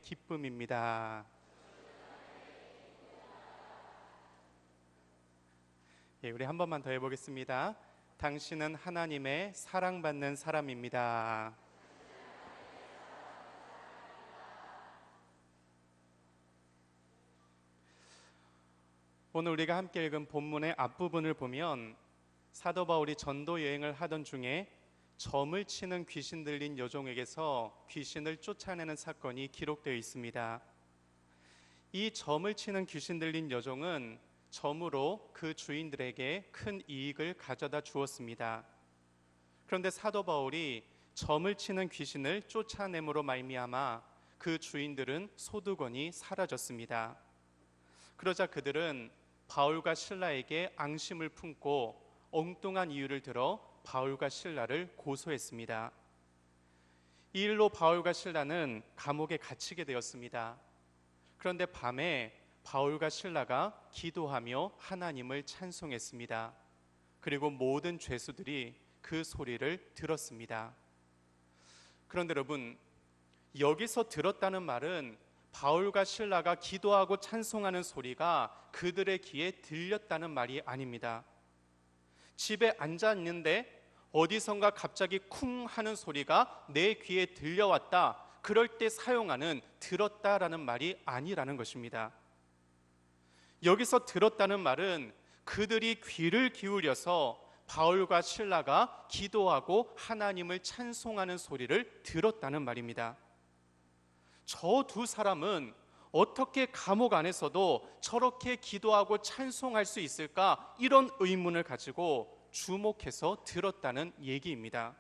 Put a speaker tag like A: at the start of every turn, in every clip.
A: 기쁨입니다. 예, 우리 한 번만 더 해보겠습니다. 당신은 하나님의 사랑받는 사람입니다. 오늘 우리가 함께 읽은 본문의 앞부분을 보면 사도 바울이 전도 여행을 하던 중에 점을 치는 귀신 들린 여종에게서 귀신을 쫓아내는 사건이 기록되어 있습니다. 이 점을 치는 귀신 들린 여종은 점으로 그 주인들에게 큰 이익을 가져다 주었습니다. 그런데 사도 바울이 점을 치는 귀신을 쫓아냄으로 말미암아 그 주인들은 소득원이 사라졌습니다. 그러자 그들은 바울과 실라에게 앙심을 품고 엉뚱한 이유를 들어 바울과 실라를 고소했습니다. 이 일로 바울과 실라는 감옥에 갇히게 되었습니다. 그런데 밤에 바울과 실라가 기도하며 하나님을 찬송했습니다. 그리고 모든 죄수들이 그 소리를 들었습니다. 그런데 여러분, 여기서 들었다는 말은 바울과 실라가 기도하고 찬송하는 소리가 그들의 귀에 들렸다는 말이 아닙니다. 집에 앉아 있는데 어디선가 갑자기 쿵 하는 소리가 내 귀에 들려왔다, 그럴 때 사용하는 들었다라는 말이 아니라는 것입니다. 여기서 들었다는 말은 그들이 귀를 기울여서 바울과 실라가 기도하고 하나님을 찬송하는 소리를 들었다는 말입니다. 저 두 사람은 어떻게 감옥 안에서도 저렇게 기도하고 찬송할 수 있을까? 이런 의문을 가지고 주목해서 들었다는 얘기입니다.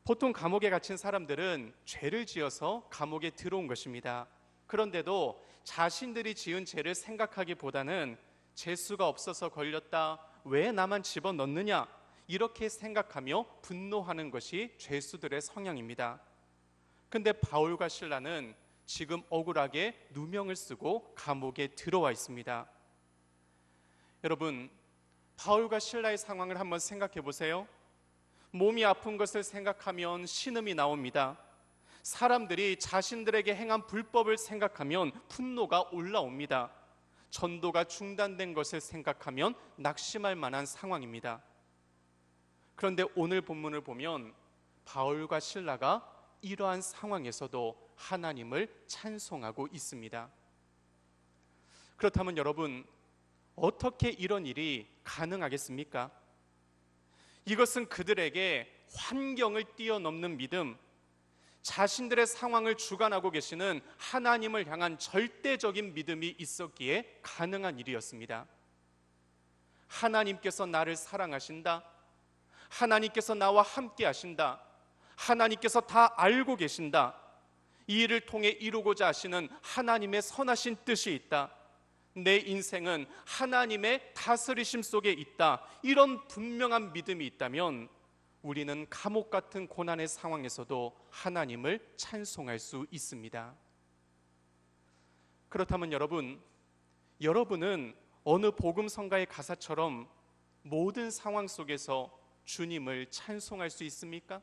A: 보통 감옥에 갇힌 사람들은 죄를 지어서 감옥에 들어온 것입니다. 그런데도 자신들이 지은 죄를 생각하기보다는 재수가 없어서 걸렸다, 왜 나만 집어넣느냐, 이렇게 생각하며 분노하는 것이 죄수들의 성향입니다. 근데 바울과 실라는 지금 억울하게 누명을 쓰고 감옥에 들어와 있습니다. 여러분, 바울과 실라의 상황을 한번 생각해 보세요. 몸이 아픈 것을 생각하면 신음이 나옵니다. 사람들이 자신들에게 행한 불법을 생각하면 분노가 올라옵니다. 전도가 중단된 것을 생각하면 낙심할 만한 상황입니다. 그런데 오늘 본문을 보면 바울과 실라가 이러한 상황에서도 하나님을 찬송하고 있습니다. 그렇다면 여러분, 어떻게 이런 일이 가능하겠습니까? 이것은 그들에게 환경을 뛰어넘는 믿음, 자신들의 상황을 주관하고 계시는 하나님을 향한 절대적인 믿음이 있었기에 가능한 일이었습니다. 하나님께서 나를 사랑하신다, 하나님께서 나와 함께 하신다, 하나님께서 다 알고 계신다, 이 일을 통해 이루고자 하시는 하나님의 선하신 뜻이 있다, 내 인생은 하나님의 다스리심 속에 있다, 이런 분명한 믿음이 있다면 우리는 감옥 같은 고난의 상황에서도 하나님을 찬송할 수 있습니다. 그렇다면 여러분은 어느 복음성가의 가사처럼 모든 상황 속에서 주님을 찬송할 수 있습니까?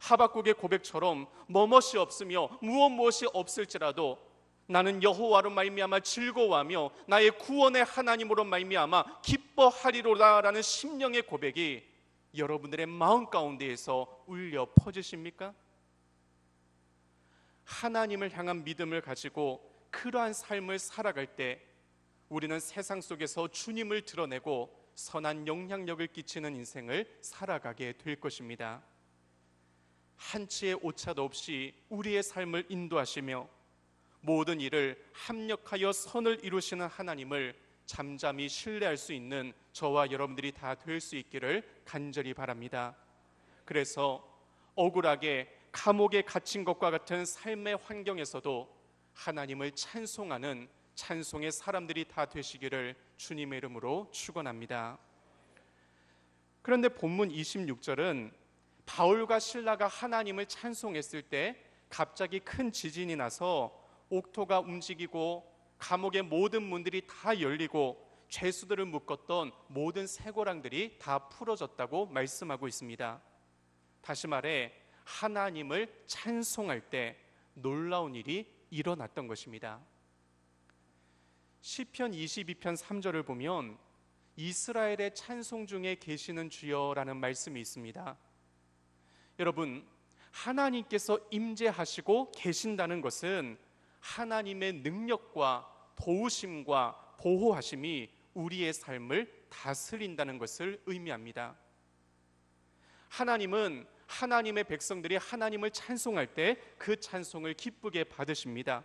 A: 하박국의 고백처럼 뭐뭇이 없으며 무엇이 없을지라도 나는 여호와로 말미암아 즐거워하며 나의 구원의 하나님으로 말미암아 기뻐하리로다라는 심령의 고백이 여러분들의 마음 가운데에서 울려 퍼지십니까? 하나님을 향한 믿음을 가지고 그러한 삶을 살아갈 때 우리는 세상 속에서 주님을 드러내고 선한 영향력을 끼치는 인생을 살아가게 될 것입니다. 한치의 오차도 없이 우리의 삶을 인도하시며 모든 일을 합력하여 선을 이루시는 하나님을 잠잠히 신뢰할 수 있는 저와 여러분들이 다 될 수 있기를 간절히 바랍니다. 그래서 억울하게 감옥에 갇힌 것과 같은 삶의 환경에서도 하나님을 찬송하는 찬송의 사람들이 다 되시기를 주님의 이름으로 축원합니다. 그런데 본문 26절은 바울과 실라가 하나님을 찬송했을 때 갑자기 큰 지진이 나서 옥토가 움직이고 감옥의 모든 문들이 다 열리고 죄수들을 묶었던 모든 쇠고랑들이 다 풀어졌다고 말씀하고 있습니다. 다시 말해 하나님을 찬송할 때 놀라운 일이 일어났던 것입니다. 시편 22편 3절을 보면 이스라엘의 찬송 중에 계시는 주여라는 말씀이 있습니다. 여러분, 하나님께서 임재하시고 계신다는 것은 하나님의 능력과 도우심과 보호하심이 우리의 삶을 다스린다는 것을 의미합니다. 하나님은 하나님의 백성들이 하나님을 찬송할 때 그 찬송을 기쁘게 받으십니다.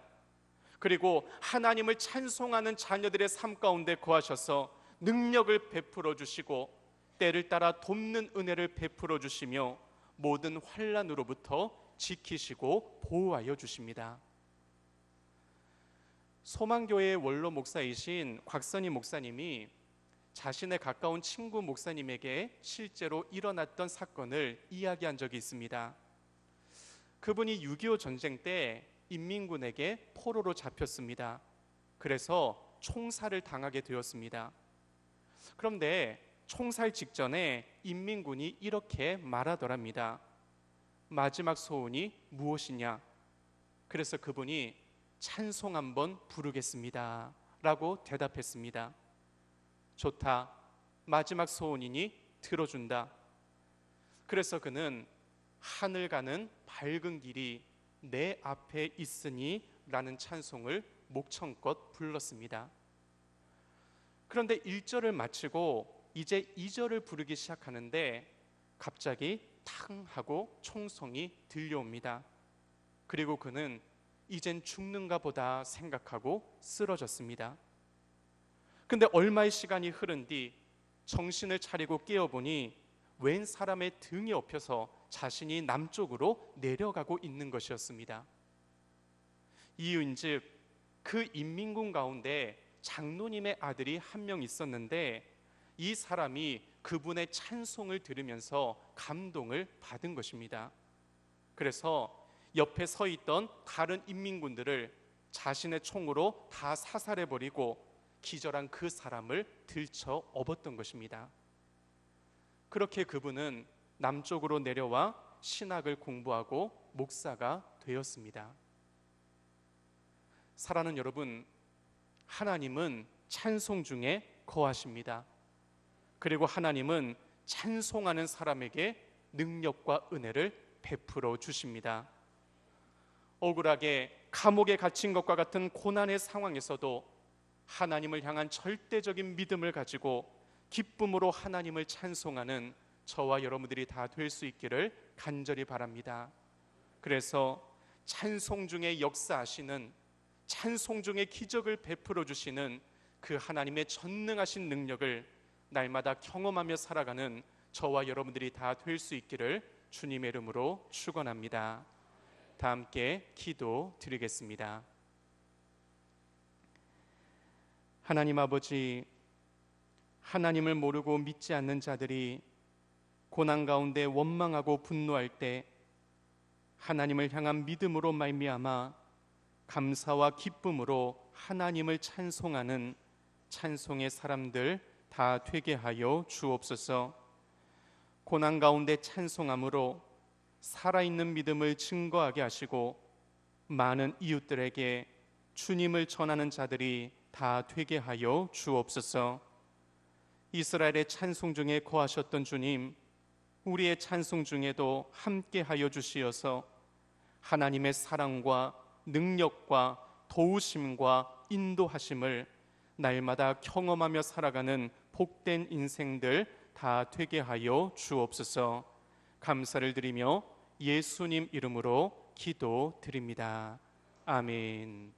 A: 그리고 하나님을 찬송하는 자녀들의 삶 가운데 거하셔서 능력을 베풀어 주시고 때를 따라 돕는 은혜를 베풀어 주시며 모든 환난으로부터 지키시고 보호하여 주십니다. 소망교회의 원로 목사이신 곽선희 목사님이 자신의 가까운 친구 목사님에게 실제로 일어났던 사건을 이야기한 적이 있습니다. 그분이 6.25 전쟁 때 인민군에게 포로로 잡혔습니다. 그래서 총살을 당하게 되었습니다. 그런데 총살 직전에 인민군이 이렇게 말하더랍니다. 마지막 소원이 무엇이냐? 그래서 그분이 찬송 한번 부르겠습니다 라고 대답했습니다. 좋다, 마지막 소원이니 들어준다. 그래서 그는 하늘 가는 밝은 길이 내 앞에 있으니 라는 찬송을 목청껏 불렀습니다. 그런데 1절을 마치고 이제 2절을 부르기 시작하는데 갑자기 탕 하고 총성이 들려옵니다. 그리고 그는 이젠 죽는가 보다 생각하고 쓰러졌습니다. 근데 얼마의 시간이 흐른 뒤 정신을 차리고 깨어보니 웬 사람의 등에 업혀서 자신이 남쪽으로 내려가고 있는 것이었습니다. 이유인즉 그 인민군 가운데 장로님의 아들이 한 명 있었는데 이 사람이 그분의 찬송을 들으면서 감동을 받은 것입니다. 그래서 옆에 서 있던 다른 인민군들을 자신의 총으로 다 사살해버리고 기절한 그 사람을 들쳐 업었던 것입니다. 그렇게 그분은 남쪽으로 내려와 신학을 공부하고 목사가 되었습니다. 사랑하는 여러분, 하나님은 찬송 중에 거하십니다. 그리고 하나님은 찬송하는 사람에게 능력과 은혜를 베풀어 주십니다. 억울하게 감옥에 갇힌 것과 같은 고난의 상황에서도 하나님을 향한 절대적인 믿음을 가지고 기쁨으로 하나님을 찬송하는 저와 여러분들이 다 될 수 있기를 간절히 바랍니다. 그래서 찬송 중에 역사하시는, 찬송 중에 기적을 베풀어 주시는 그 하나님의 전능하신 능력을 날마다 경험하며 살아가는 저와 여러분들이 다 될 수 있기를 주님의 이름으로 축원합니다. 다 함께 기도 드리겠습니다. 하나님 아버지, 하나님을 모르고 믿지 않는 자들이 고난 가운데 원망하고 분노할 때 하나님을 향한 믿음으로 말미암아 감사와 기쁨으로 하나님을 찬송하는 찬송의 사람들 다 되게 하여 주옵소서. 고난 가운데 찬송함으로 살아있는 믿음을 증거하게 하시고 많은 이웃들에게 주님을 전하는 자들이 다 되게 하여 주옵소서. 이스라엘의 찬송 중에 거하셨던 주님, 우리의 찬송 중에도 함께 하여 주시어서 하나님의 사랑과 능력과 도우심과 인도하심을 날마다 경험하며 살아가는 복된 인생들 다 되게 하여 주옵소서. 감사를 드리며 예수님 이름으로 기도드립니다. 아멘.